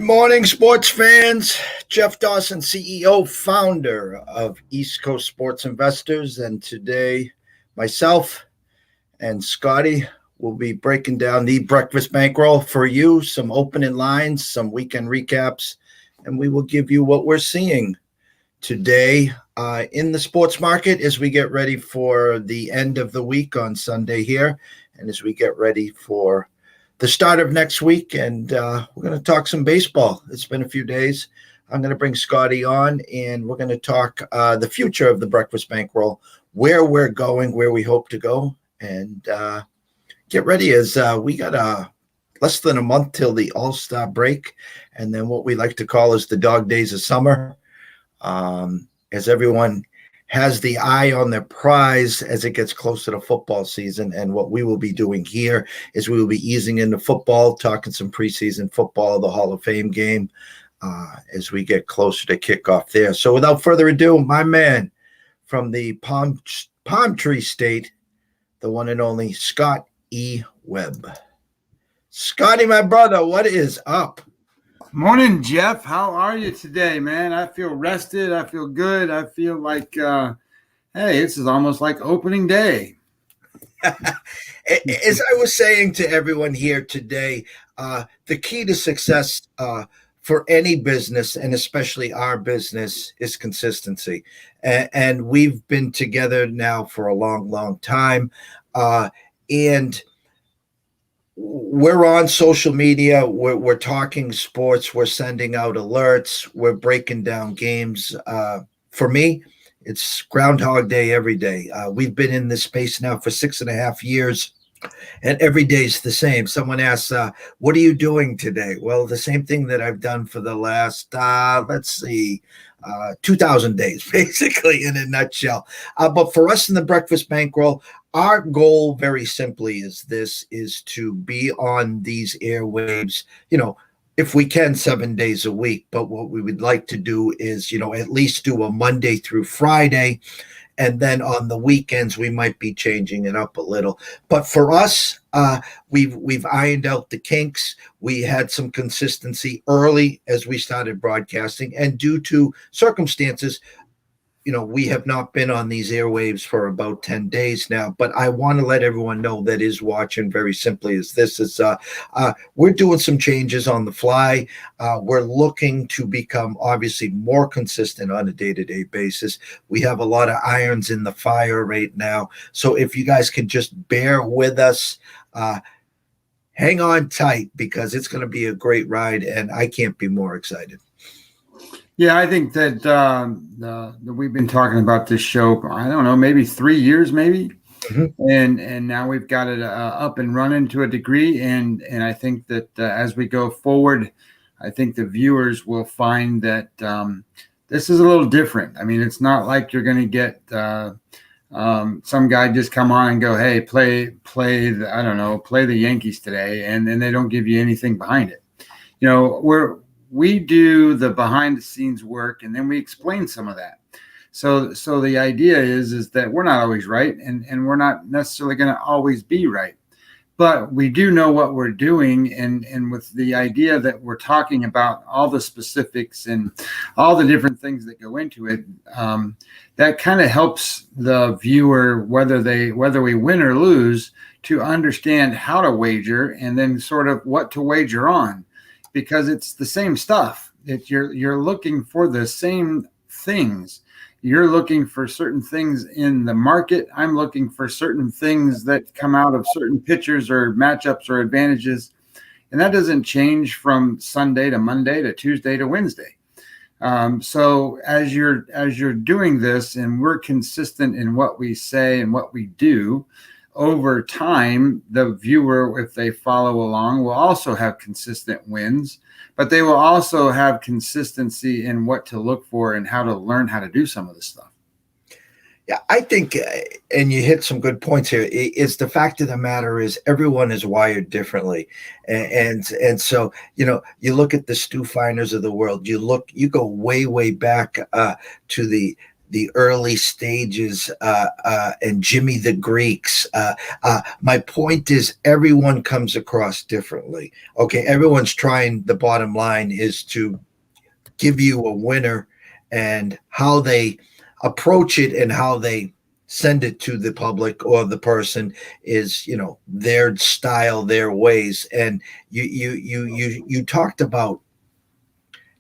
morning, sports fans. Jeff Dawson, CEO, founder of East Coast Sports Investors. And today, myself and Scotty will be breaking down the breakfast bankroll for you, some opening lines, some weekend recaps, and we will give you what we're seeing today in the sports market as we get ready for the end of the week on Sunday here, and as we get ready for the start of next week, and we're going to talk some baseball. It's been a few days. I'm going to bring Scotty on, and we're going to talk the future of the breakfast bankroll, where we're going, where we hope to go, and get ready as we got less than a month till the All-Star break, and then what we like to call is the dog days of summer, as everyone has the eye on their prize as it gets closer to football season. And what we will be doing here is we will be easing into football, talking some preseason football, the Hall of Fame game, as we get closer to kickoff there. So without further ado, my man from the Palm Tree State, the one and only Scott E. Webb. Scotty, my brother, what is up? Morning, Jeff. How are you today, man? I feel rested. I feel good. I feel like, hey, this is almost like opening day. As I was saying to everyone here today, the key to success for any business, and especially our business, is consistency. And we've been together now for a long, long time. And we're on social media. We're talking sports. We're sending out alerts. We're breaking down games. For me, it's Groundhog Day every day. We've been in this space now for 6.5 years, and every day's the same. Someone asks, what are you doing today? Well, the same thing that I've done for the last, 2,000 days, basically, in a nutshell. But for us in the Breakfast Bankroll, our goal very simply is to be on these airwaves, if we can 7 days a week. But what we would like to do is, at least do a Monday through Friday. And then on the weekends, we might be changing it up a little. But for us, we've ironed out the kinks. We had some consistency early as we started broadcasting. And due to circumstances, we have not been on these airwaves for about 10 days now. But I want to let everyone know that is watching very simply is this is we're doing some changes on the fly. We're looking to become obviously more consistent on a day-to-day basis. We have a lot of irons in the fire right now. So if you guys can just bear with us, hang on tight, because it's going to be a great ride, and I can't be more excited. Yeah, I think that we've been talking about this show, I don't know, maybe 3 years, maybe. Mm-hmm. And now we've got it up and running to a degree. And I think that as we go forward, I think the viewers will find that this is a little different. I mean, it's not like you're going to get some guy just come on and go, hey, play the Yankees today. And then they don't give you anything behind it. We do the behind the scenes work, and then we explain some of that. So the idea is that we're not always right, and we're not necessarily going to always be right, but we do know what we're doing. And with the idea that we're talking about all the specifics and all the different things that go into it, that kind of helps the viewer, whether we win or lose, to understand how to wager and then sort of what to wager on. Because it's the same stuff. You're looking for the same things. You're looking for certain things in the market. I'm looking for certain things that come out of certain pitchers or matchups or advantages. And that doesn't change from Sunday to Monday to Tuesday to Wednesday. So as you're doing this, and we're consistent in what we say and what we do, over time, the viewer, if they follow along, will also have consistent wins, but they will also have consistency in what to look for and how to learn how to do some of this stuff. Yeah, I think, and you hit some good points here, is the fact of the matter is everyone is wired differently. And so, you look at the Stu Feiners of the world, you go way, way back to the the early stages, and Jimmy the Greeks. My point is, everyone comes across differently. Okay, everyone's trying. The bottom line is to give you a winner, and how they approach it and how they send it to the public or the person is, their style, their ways. And you talked about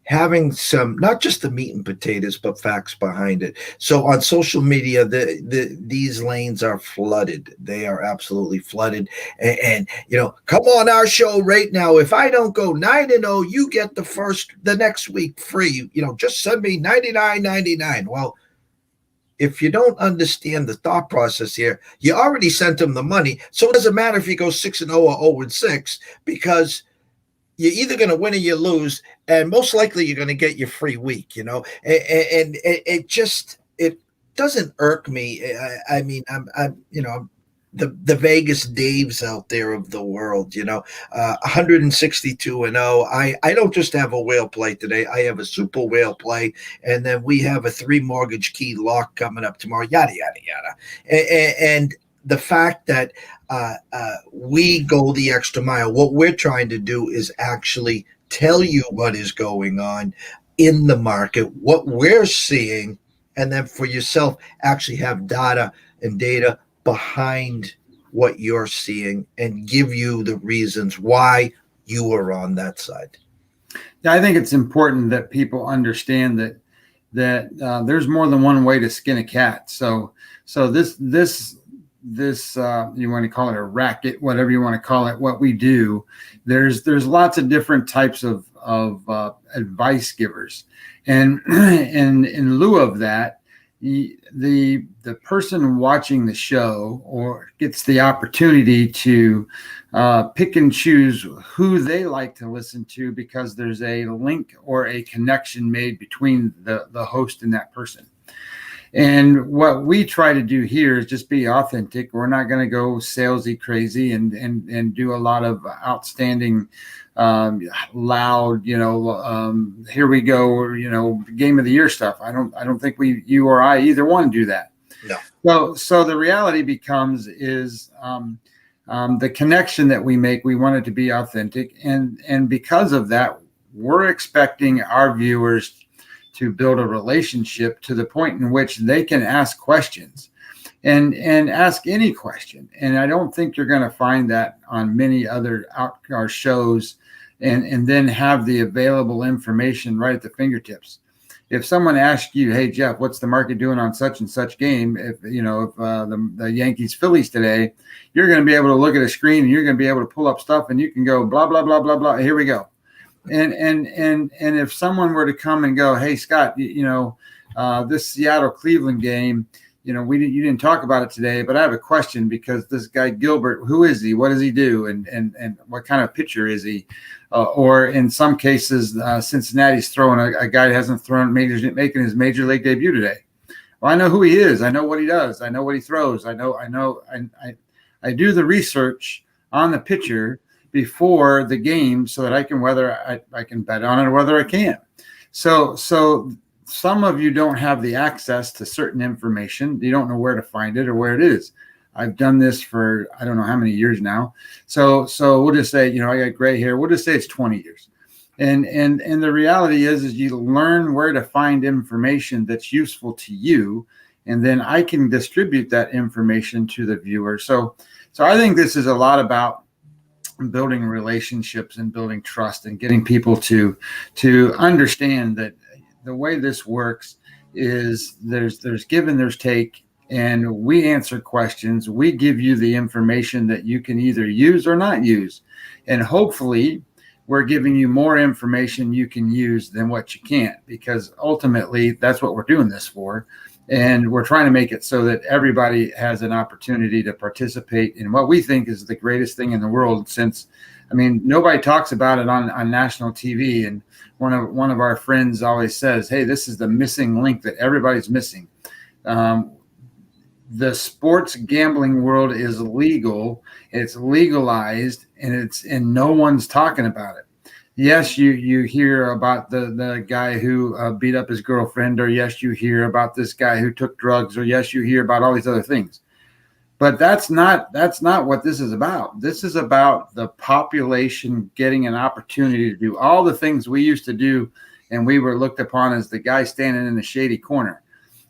having some, not just the meat and potatoes, but facts behind it. So on social media, these lanes are flooded. They are absolutely flooded. And come on our show right now. If I don't go 9-0, you get the next week free. Just send me $99.99. Well, if you don't understand the thought process here, you already sent them the money. So it doesn't matter if you go 6-0 or 0-6, because you're either going to win or you lose, and most likely you're going to get your free week, and it doesn't irk me. I mean, I'm the Vegas Daves out there of the world, 162-0. I don't just have a whale play today. I have a super whale play, and then we have a 3 mortgage key lock coming up tomorrow, yada, yada, yada. And the fact that we go the extra mile. What we're trying to do is actually tell you what is going on in the market, what we're seeing, and then for yourself, actually have data behind what you're seeing and give you the reasons why you are on that side. Yeah, I think it's important that people understand that there's more than one way to skin a cat. So this you want to call it a racket, whatever you want to call it, what we do, there's lots of different types of advice givers, and in lieu of that, the person watching the show or gets the opportunity to pick and choose who they like to listen to, because there's a link or a connection made between the host and that person. And what we try to do here is just be authentic. We're not going to go salesy crazy and do a lot of outstanding, loud, here we go, or, game of the year stuff. I don't think you or I, either one, do that. No. So the reality becomes is the connection that we make, we want it to be authentic. And because of that, we're expecting our viewers to build a relationship to the point in which they can ask questions and ask any question. And I don't think you're going to find that on many other our shows, and then have the available information right at the fingertips. If someone asks you, hey, Jeff, what's the market doing on such and such game? If the Yankees Phillies today, you're going to be able to look at a screen and you're going to be able to pull up stuff and you can go blah, blah, blah, blah, blah. Here we go. And if someone were to come and go, hey, Scott, this Seattle Cleveland game, you didn't talk about it today, but I have a question, because this guy Gilbert, who is he? What does he do? And what kind of pitcher is he? Or in some cases, Cincinnati's throwing a guy that hasn't making his major league debut today. Well, I know who he is. I know what he does. I know what he throws. I do the research on the pitcher before the game, so that I can I can bet on it or whether I can. So some of you don't have the access to certain information. You don't know where to find it or where it is. I've done this for I don't know how many years now. So we'll just say, I got gray hair. We'll just say it's 20 years. And the reality is you learn where to find information that's useful to you, and then I can distribute that information to the viewer. So I think this is a lot about building relationships and building trust and getting people to understand that the way this works is there's give and there's take, and we answer questions. We give you the information that you can either use or not use, and hopefully we're giving you more information you can use than what you can't, because ultimately that's what we're doing this for. And we're trying to make it so that everybody has an opportunity to participate in what we think is the greatest thing in the world, since, nobody talks about it on national TV. And one of our friends always says, hey, this is the missing link that everybody's missing. The sports gambling world is legal, it's legalized, and no one's talking about it. Yes, you hear about the guy who beat up his girlfriend, or yes, you hear about this guy who took drugs, or yes, you hear about all these other things. But that's not what this is about. This is about the population getting an opportunity to do all the things we used to do, and we were looked upon as the guy standing in the shady corner.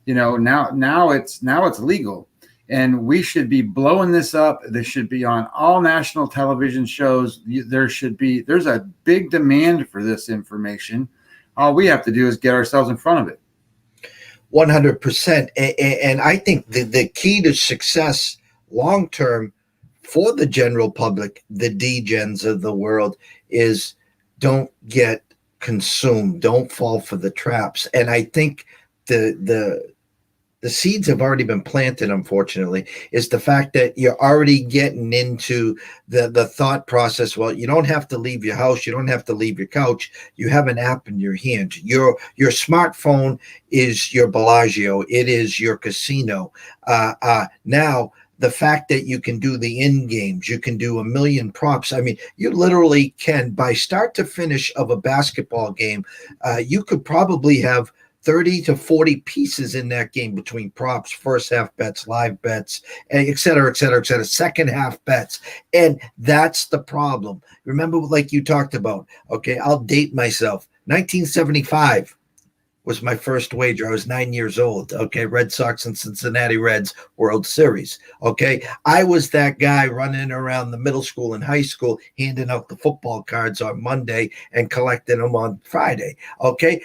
Now it's legal, and we should be blowing this up. This should be on all national television shows. There's a big demand for this information. All we have to do is get ourselves in front of it. 100%. And I think the key to success long term for the general public, the degens of the world, is don't get consumed, don't fall for the traps. And I think the seeds have already been planted, unfortunately, is the fact that you're already getting into the thought process. Well, you don't have to leave your house. You don't have to leave your couch. You have an app in your hand. Your smartphone is your Bellagio. It is your casino. Now, the fact that you can do the in games, you can do a million props. I mean, you literally can, by start to finish of a basketball game, you could probably have 30 to 40 pieces in that game between props, first half bets, live bets, et cetera, et cetera, et cetera, second half bets. And that's the problem. Remember, like you talked about, okay, I'll date myself. 1975 was my first wager. I was 9 years old. Okay. Red Sox and Cincinnati Reds World Series. Okay. I was that guy running around the middle school and high school, handing out the football cards on Monday and collecting them on Friday. Okay.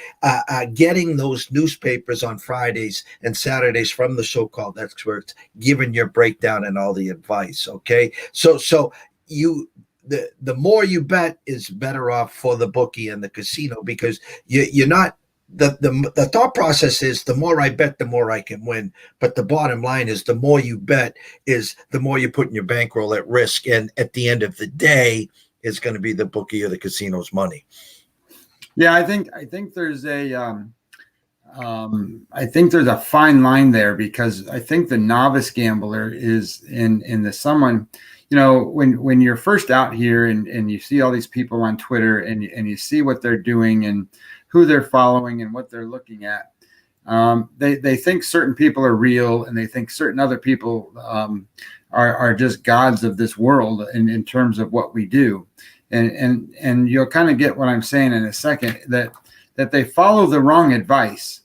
Getting those newspapers on Fridays and Saturdays from the so-called experts, giving your breakdown and all the advice. Okay. So the more you bet is better off for the bookie and the casino, because you're not, the thought process is the more I bet, the more I can win. But the bottom line is the more you bet is the more you're putting your bankroll at risk. And at the end of the day, it's going to be the bookie or the casino's money. Yeah, I think there's a fine line there, because I think the novice gambler is in the someone, when you're first out here and you see all these people on Twitter and you see what they're doing and who they're following and what they're looking at. They think certain people are real, and they think certain other people are just gods of this world in terms of what we do. And you'll kind of get what I'm saying in a second, that they follow the wrong advice.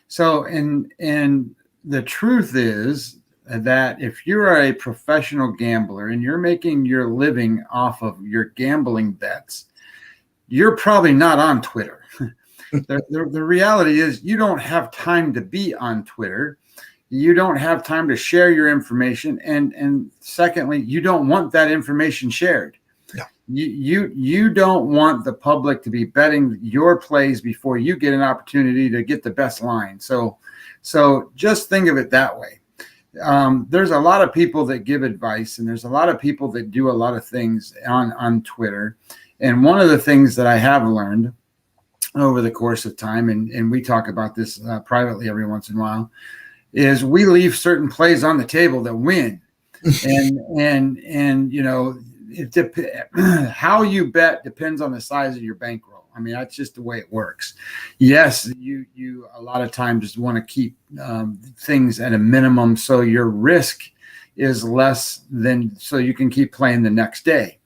So, and the truth is that if you're a professional gambler and you're making your living off of your gambling bets, you're probably not on Twitter. The reality is you don't have time to be on Twitter. You don't have time to share your information. And secondly, you don't want that information shared. No. You don't want the public to be betting your plays before you get an opportunity to get the best line. So just think of it that way. There's a lot of people that give advice, and there's a lot of people that do a lot of things on Twitter. And one of the things that I have learned over the course of time, and we talk about this privately every once in a while, is we leave certain plays on the table that win. and how you bet depends on the size of your bankroll. I mean, that's just the way it works. Yes, you a lot of times just want to keep things at a minimum so your risk is less than, so you can keep playing the next day.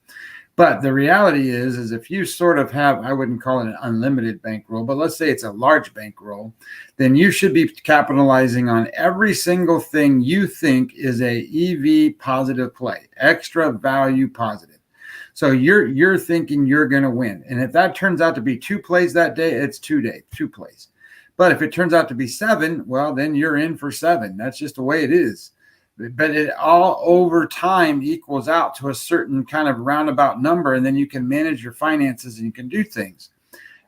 But the reality is if you sort of have, I wouldn't call it an unlimited bankroll, but let's say it's a large bankroll, then you should be capitalizing on every single thing you think is a EV positive play, extra value positive. So you're thinking you're going to win. And if that turns out to be 2 plays that day, it's 2 plays. But if it turns out to be 7, well, then you're in for 7. That's just the way it is. But it all over time equals out to a certain kind of roundabout number, and then you can manage your finances and you can do things.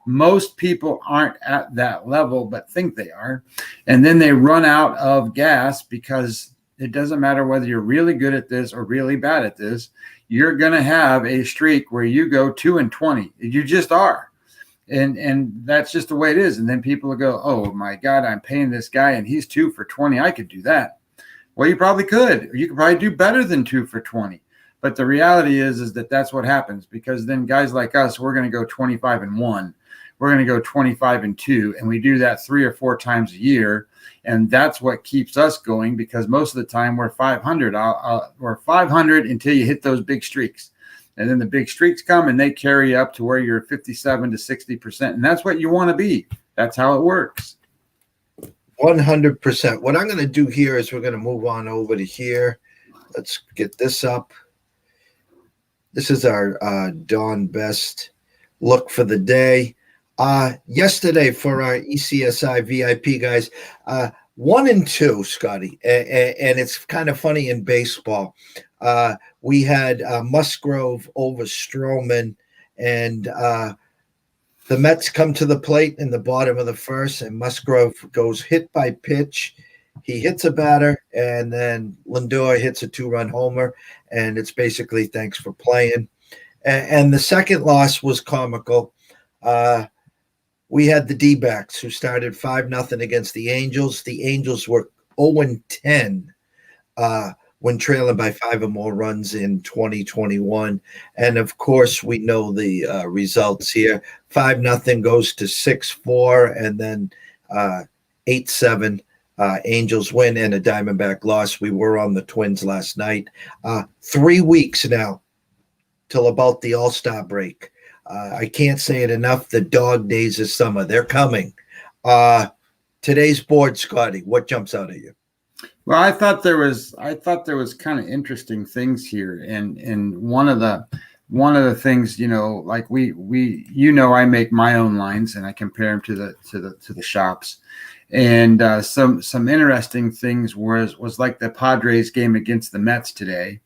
Most people aren't at that level, but think they are. And then they run out of gas, because it doesn't matter whether you're really good at this or really bad at this. You're going to have a streak where you go 2-20. You just are. And that's just the way it is. And then people will go, oh my God, I'm paying this guy and he's 2 for 20. I could do that. Well, you probably could. You could probably do better than 2 for 20. But the reality is that that's what happens, because then guys like us, we're going to go 25-1. We're going to go 25-2, and we do that 3 or 4 times a year. And that's what keeps us going, because most of the time we're 500. We're 500 until you hit those big streaks. And then the big streaks come and they carry up to where you're 57 to 60%. And that's what you want to be. That's how it works. 100%. What I'm going to do here is we're going to move on over to here. Let's get this up. This is our Dawn Best look for the day. Yesterday for our ECSI VIP guys, 1 and 2, Scotty, and it's kind of funny in baseball. We had Musgrove over Stroman, and the Mets come to the plate in the bottom of the first, and Musgrove goes hit by pitch. He hits a batter, and then Lindor hits a 2-run homer, and it's basically thanks for playing. And the second loss was comical. We had the D-backs who started 5-0 against the Angels. The Angels were 0-10 when trailing by 5 or more runs in 2021. And, of course, we know the results here. 5-0 goes to 6-4, and then 8-7. Angels win and a Diamondback loss. We were on the Twins last night. 3 weeks now till about the All-Star break. I can't say it enough. The dog days of summer, they're coming. Today's board, Scotty, what jumps out at you? Well, I thought there was kind of interesting things here, and one of the things, like I make my own lines and I compare them to the shops, and some interesting things was like the Padres game against the Mets today.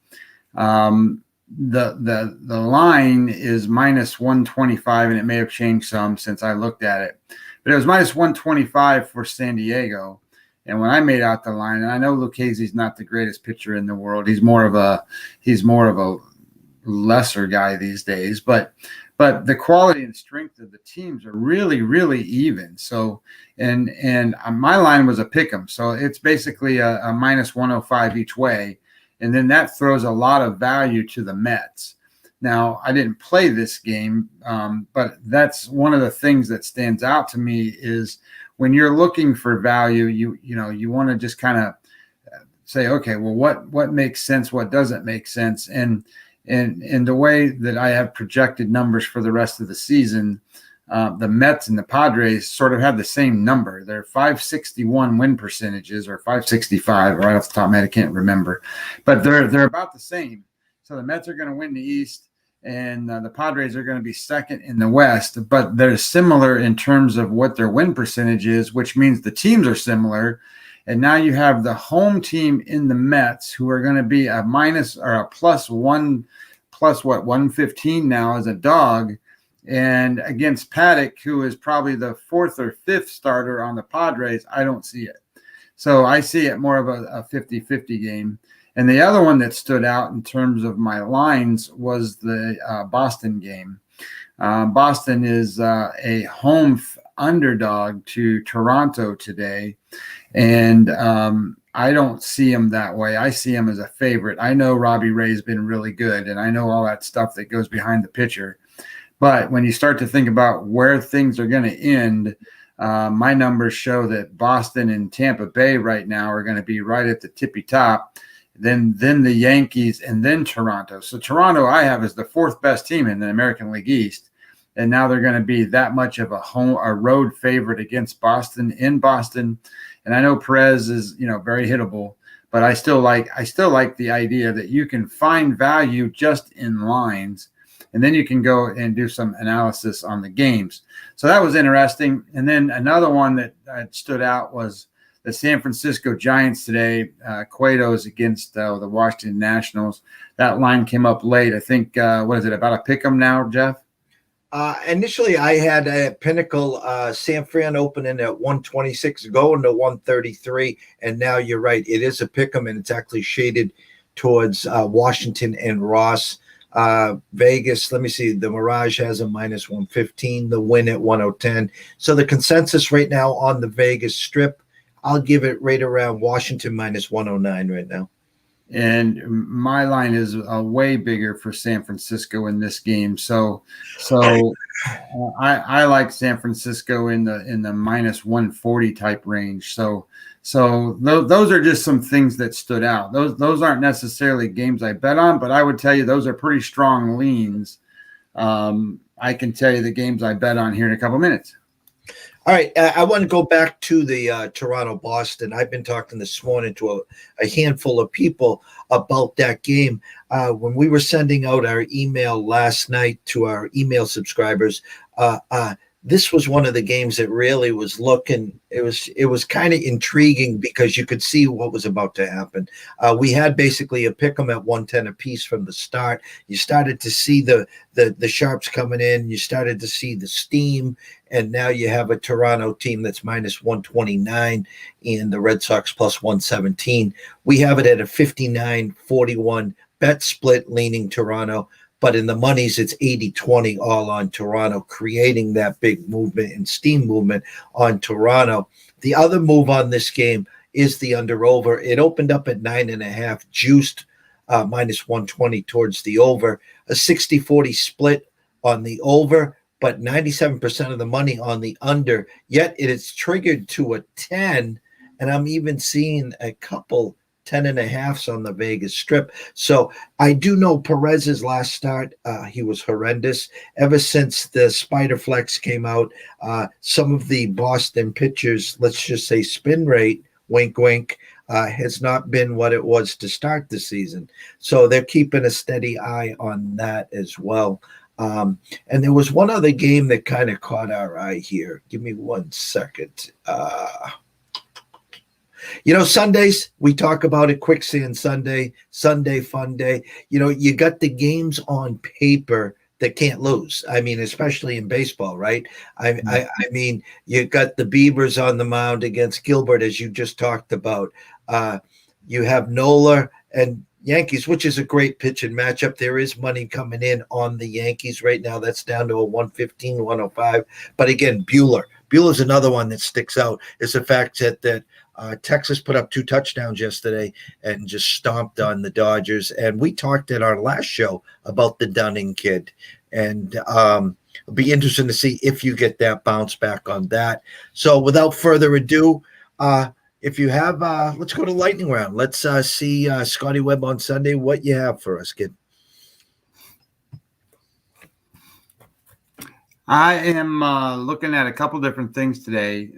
The line is -125, and it may have changed some since I looked at it, but it was -125 for San Diego. And when I made out the line, and I know Lucchese's not the greatest pitcher in the world, he's more of a lesser guy these days, but the quality and strength of the teams are really, really even. So, and my line was a pick'em, so it's basically a -105 each way. And then that throws a lot of value to the Mets. Now, I didn't play this game, but that's one of the things that stands out to me is when you're looking for value, you want to just kind of say, okay, well, what makes sense, what doesn't make sense, and the way that I have projected numbers for the rest of the season, the Mets and the Padres sort of have the same number. They're 561 win percentages, or 565, right off the top of my head, I can't remember, but they're about the same. So the Mets are going to win the East, and the Padres are going to be second in the West, but they're similar in terms of what their win percentage is, which means the teams are similar. And now you have the home team in the Mets, who are going to be a minus or a +115 now as a dog. And against Paddock, who is probably the 4th or 5th starter on the Padres, I don't see it. So I see it more of a 50-50 game. And the other one that stood out in terms of my lines was the Boston game. Boston is a home underdog to Toronto today. And I don't see him that way. I see him as a favorite. I know Robbie Ray's been really good, and I know all that stuff that goes behind the pitcher. But when you start to think about where things are going to end, my numbers show that Boston and Tampa Bay right now are going to be right at the tippy top, then the Yankees, and then Toronto. So Toronto I have as the 4th best team in the American League East, and now they're going to be that much of a road favorite against Boston in Boston. And I know Perez is very hittable, but I still like the idea that you can find value just in lines. And then you can go and do some analysis on the games. So that was interesting. And then another one that stood out was the San Francisco Giants today. Cueto's against the Washington Nationals. That line came up late. I think, what is it, about a pick 'em now, Jeff? Initially, I had a Pinnacle San Fran opening at 126, going to 133. And now you're right. It is a pick 'em, and it's actually shaded towards Washington and Ross. Vegas, let me see. The Mirage has a -115, the win at 110. So the consensus right now on the Vegas strip, I'll give it right around Washington -109 right now. and my line is way bigger for San Francisco in this game. So I like San Francisco in the minus 140 type range. So those are just some things that stood out. Those aren't necessarily games I bet on, but I would tell you those are pretty strong leans. I can tell you the games I bet on here in a couple minutes. All right, I want to go back to the Toronto-Boston. I've been talking this morning to a handful of people about that game. When we were sending out our email last night to our email subscribers, this was one of the games that really was looking. It was kind of intriguing because you could see what was about to happen. We had basically a pick 'em at 110 apiece from the start. You started to see the sharps coming in. You started to see the steam, and now you have a Toronto team that's minus 129 and the Red Sox plus 117. We have it at a 59-41 bet split leaning Toronto. But in the monies, it's 80-20 all on Toronto, creating that big movement and steam movement on Toronto. The other move on this game is the under-over. It opened up at 9.5, juiced minus 120 towards the over. A 60-40 split on the over, but 97% of the money on the under. Yet it is triggered to a 10, and I'm even seeing a couple 10.5s on the Vegas Strip. So I do know Perez's last start, he was horrendous. Ever since the Spider Flex came out, some of the Boston pitchers, let's just say spin rate, wink, wink, has not been what it was to start the season. So they're keeping a steady eye on that as well. And there was one other game that kind of caught our eye here. Give me 1 second. Sundays, we talk about it, Quicksand Sunday Fun Day. You got the games on paper that can't lose. I mean, especially in baseball, right? I mean, you got the Beavers on the mound against Gilbert, as you just talked about. You have Nola and Yankees, which is a great pitching matchup. There is money coming in on the Yankees right now. That's down to a 115, 105. But again, Bueller's another one that sticks out. Is the fact that Texas put up 2 touchdowns yesterday and just stomped on the Dodgers. And we talked at our last show about the Dunning kid. And it'll be interesting to see if you get that bounce back on that. So without further ado, if you have, let's go to lightning round. Let's see Scotty Webb on Sunday. What you have for us, kid? I am looking at a couple different things today.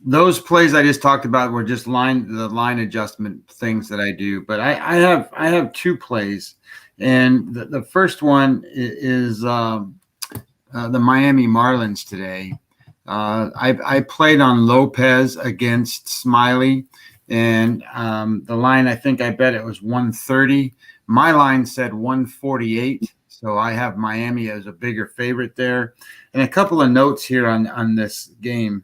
Those plays I just talked about were just the line adjustment things that I do. But I have 2 plays, and the first one is the Miami Marlins today. I played on Lopez against Smiley, and the line, I think I bet it was 130. My line said 148, so I have Miami as a bigger favorite there. And a couple of notes here on this game.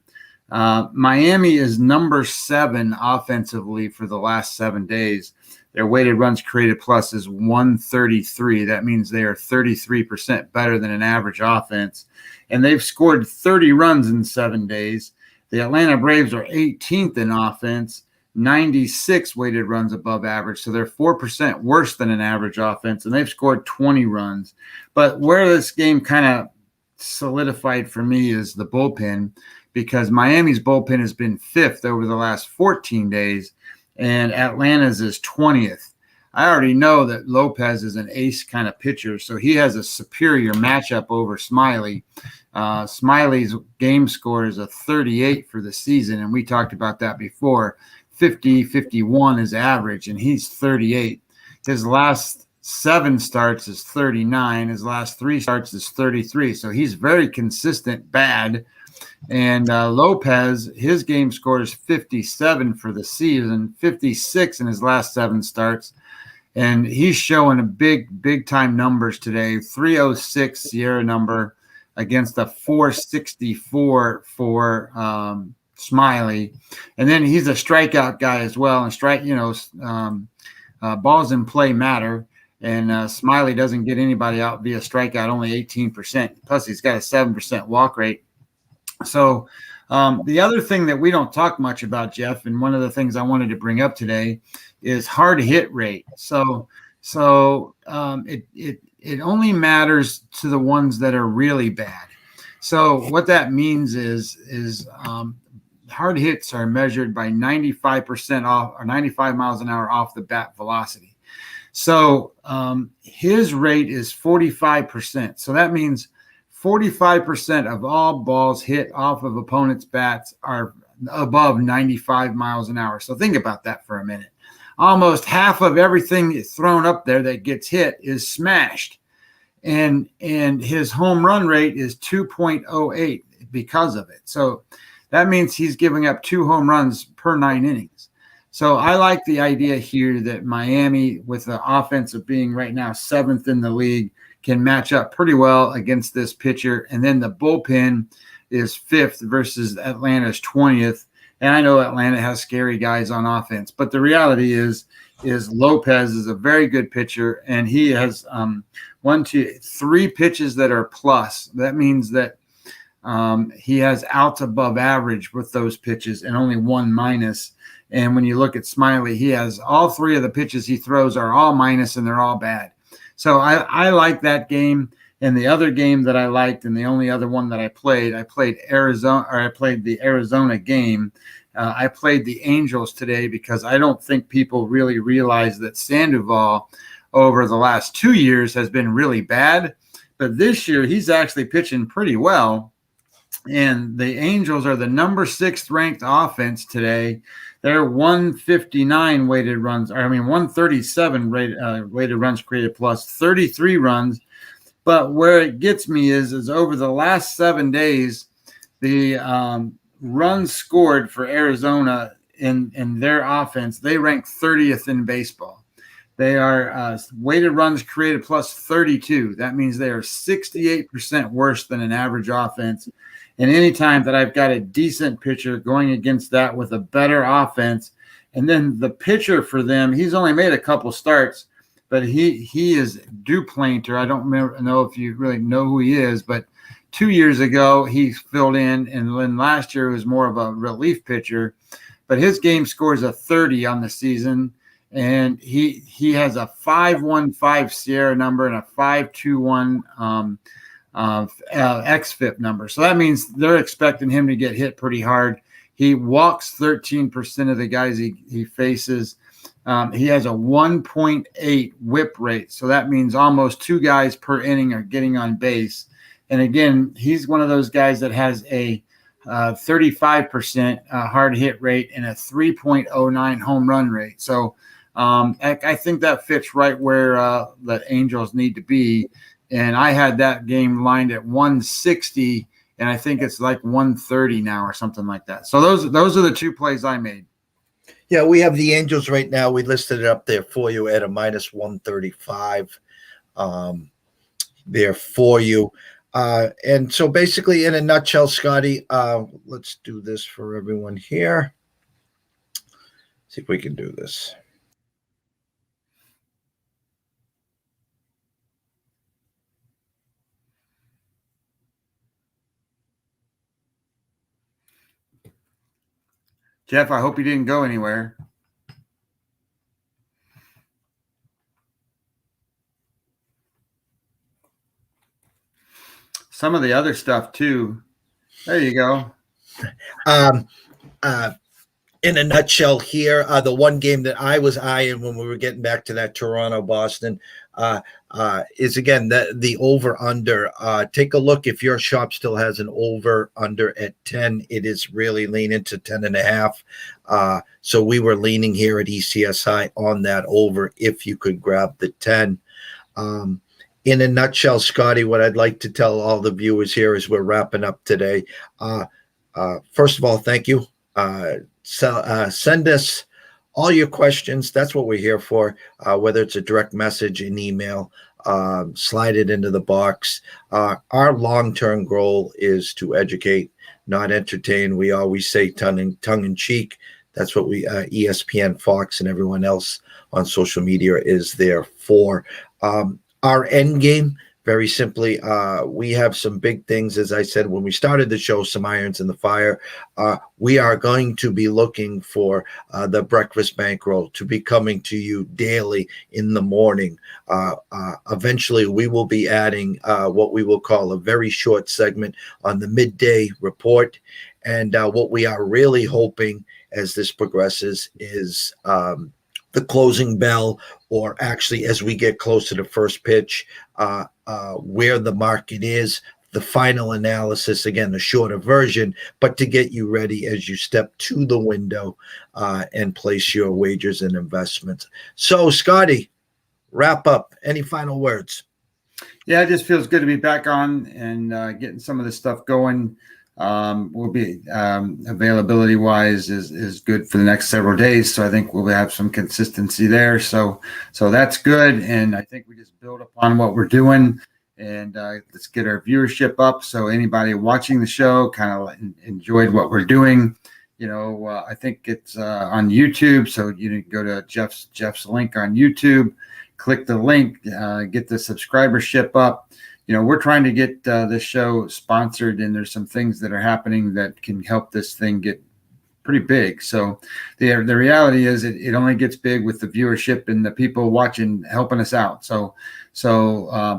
Miami is number 7 offensively for the last 7 days. Their weighted runs created plus is 133. That means they are 33% better than an average offense. And they've scored 30 runs in 7 days. The Atlanta Braves are 18th in offense, 96 weighted runs above average. So they're 4% worse than an average offense, and they've scored 20 runs. But where this game kind of solidified for me is the bullpen, because Miami's bullpen has been 5th over the last 14 days, and Atlanta's is 20th. I already know that Lopez is an ace kind of pitcher, so he has a superior matchup over Smiley. Smiley's game score is a 38 for the season, and we talked about that before. 50, 51 is average, and he's 38. His last 7 starts is 39. His last 3 starts is 33, so he's very consistent bad. And Lopez, his game score is 57 for the season, 56 in his last 7 starts. And he's showing a big time numbers today. 306 Sierra number against a 464 for Smiley. And then he's a strikeout guy as well. And balls in play matter. And Smiley doesn't get anybody out via strikeout, only 18%. Plus, he's got a 7% walk rate. So The other thing that we don't talk much about, Jeff, and one of the things I wanted to bring up today is hard hit rate. It only matters to the ones that are really bad. So what that means is hard hits are measured by 95% off, or 95 miles an hour off the bat velocity. So his rate is 45%. So that means 45% of all balls hit off of opponents' bats are above 95 miles an hour. So think about that for a minute. Almost half of everything that's thrown up there that gets hit is smashed. And his home run rate is 2.08 because of it. So that means he's giving up 2 home runs per 9 innings. So I like the idea here that Miami, with the offense of being right now 7th in the league, can match up pretty well against this pitcher. And then the bullpen is 5th versus Atlanta's 20th. And I know Atlanta has scary guys on offense, but the reality is Lopez is a very good pitcher, and he has 3 pitches that are plus. That means that he has outs above average with those pitches and only 1 minus. And when you look at Smiley, he has all 3 of the pitches he throws are all minus, and they're all bad. So I like that game. And the other game that I liked, and the only other one that I played Arizona, or I played the Arizona game. I played the Angels today because I don't think people really realize that Sandoval over the last 2 years has been really bad. But this year, he's actually pitching pretty well. And the Angels are the number 6th ranked offense today. They're 159 weighted runs, 137 weighted runs created plus 33 runs. But where it gets me is over the last 7 days, the runs scored for Arizona in their offense, they rank 30th in baseball. They are weighted runs created plus 32. That means they are 68% worse than an average offense. And anytime that I've got a decent pitcher going against that with a better offense, and then the pitcher for them, he's only made a couple starts, but he is Duplanter. I don't know if you really know who he is, but 2 years ago he filled in, and then last year was more of a relief pitcher. But his game scores a 30 on the season, and he has a 515 Sierra number and a 521 xFIP number. So that means they're expecting him to get hit pretty hard. He walks 13% of the guys he faces. He has a 1.8 whip rate. So that means almost 2 guys per inning are getting on base. And again, he's one of those guys that has a 35% hard hit rate and a 3.09 home run rate. So I think that fits right where the Angels need to be. And I had that game lined at 160, and I think it's like 130 now or something like that. So those are the 2 plays I made. Yeah, we have the Angels right now. We listed it up there for you at a minus 135 there for you. And so basically, in a nutshell, Scotty, let's do this for everyone here. See if we can do this. Jeff, I hope you didn't go anywhere. Some of the other stuff too. There you go. In a nutshell here, the one game that I was eyeing when we were getting back to that Toronto-Boston is, again, the over-under. Take a look if your shop still has an over-under at 10. It is really leaning to 10.5. So we were leaning here at ECSI on that over if you could grab the 10. In a nutshell, Scotty, what I'd like to tell all the viewers here as we're wrapping up today, first of all, thank you. Send us all your questions. That's what we're here for, whether it's a direct message, an email, slide it into the box. Our long-term goal is to educate, not entertain. We always say tongue in cheek. That's what we ESPN, Fox, and everyone else on social media is there for. Our end game Very simply, we have some big things, as I said when we started the show, some irons in the fire. We are going to be looking for the breakfast bankroll to be coming to you daily in the morning. Eventually, we will be adding what we will call a very short segment on the midday report. And what we are really hoping as this progresses is the closing bell, or actually as we get closer to first pitch, where the market is, the final analysis, again, the shorter version, but to get you ready as you step to the window and place your wagers and investments. So, Scotty, wrap up. Any final words? Yeah, it just feels good to be back on and getting some of this stuff going. Will be availability wise is good for the next several days. So I think we'll have some consistency there. So that's good. And I think we just build upon what we're doing, and let's get our viewership up. So anybody watching the show kind of enjoyed what we're doing. I think it's on YouTube. So you can go to Jeff's link on YouTube, click the link, get the subscribership up. We're trying to get this show sponsored, and there's some things that are happening that can help this thing get pretty big. So the reality is it only gets big with the viewership and the people watching, helping us out. So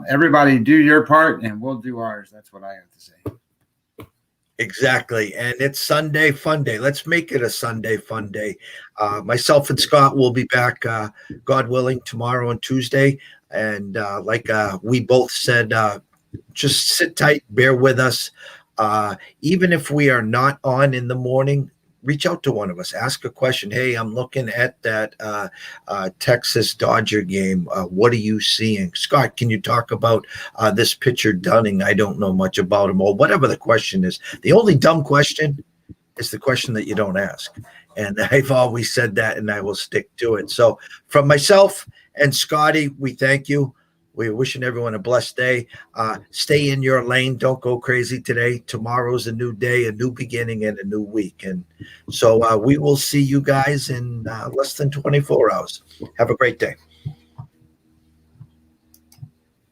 everybody do your part and we'll do ours. That's what I have to say. Exactly. And it's Sunday Fun Day. Let's make it a Sunday Fun Day. Myself and Scott will be back, God willing, tomorrow and Tuesday. And like we both said, just sit tight, bear with us. Even if we are not on in the morning, reach out to one of us, ask a question. Hey, I'm looking at that Texas Dodger game. What are you seeing? Scott, can you talk about this pitcher Dunning? I don't know much about him, or whatever the question is. The only dumb question is the question that you don't ask. And I've always said that, and I will stick to it. So from myself and Scotty, we thank you. We're wishing everyone a blessed day. Stay in your lane. Don't go crazy today. Tomorrow's a new day, a new beginning, and a new week. And so we will see you guys in less than 24 hours. Have a great day.